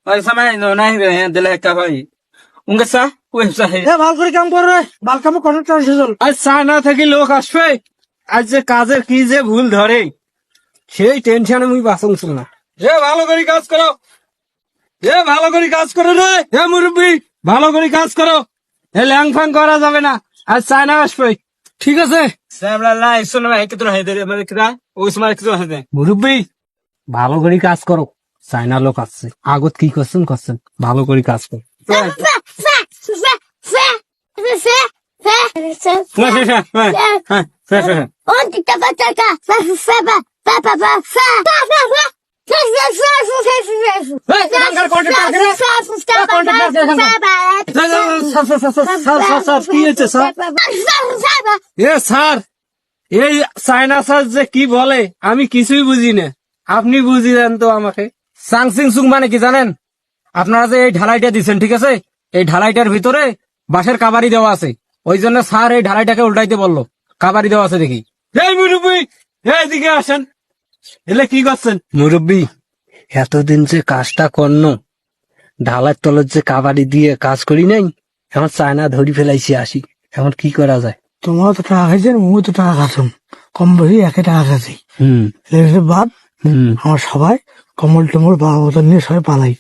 ওই সময় নাই রে দিলে একটা ভাই উনকে চা ওয়েবসাইট ভাল করে কাম কর রে, ভাল কামে কন্ট্রাক্টর এসে চল। আজ চায়না থেকে লোক আসবে, আজ যে কাজের কি যে ভুল ধরে সেই টেনশনে মুই বাঁচুছিল না। ভালো করে কাজ করো, ভালো করে কাজ করো রে মুরব্বী, ভালো করে কাজ করো। ল্যাং ফাং করা যাবে না, আজ চায়না আসবে। ঠিক আছে মুরব্বী, ভালো করে কাজ করো। চায়না লোক আসছে, আগত কি করছেন ভালো করে কাজ করো। স্যার, এই চায়না স্যার যে কি বলে আমি কিছুই বুঝি না, আপনি বুঝি দেন তো আমাকে। সাংসিং সুং মানে কি জানেন? আপনারা যে এই ঢালাইটা দিচ্ছেন, ঠিক আছে, এই ঢালাইটার ভিতরে বাঁশের কাবারি দেওয়া আছে, ওই জন্য স্যার এই ঢালাইটাকে উল্টাইতে বললো। কাবারি দেওয়া আছে দেখি। এই মুরব্বী, এইদিকে আসেন। এলে কি করছেন মুরব্বী? এতদিন যে কাজটা করন, ঢালার তলের যে কাবারি দিয়ে কাজ করি নাই, এখন চায়না ধরি ফেলাইছি আসি, এখন কি করা যায়? তোমার তো টাকা খাইছেন, মুই তো টাকা খাচ্ছুম, কম বেশি একই টাকা খাচ্ছি। বাদ আমার সবাই কম্বল টম্বল বা নিয়ে সবাই পালাই।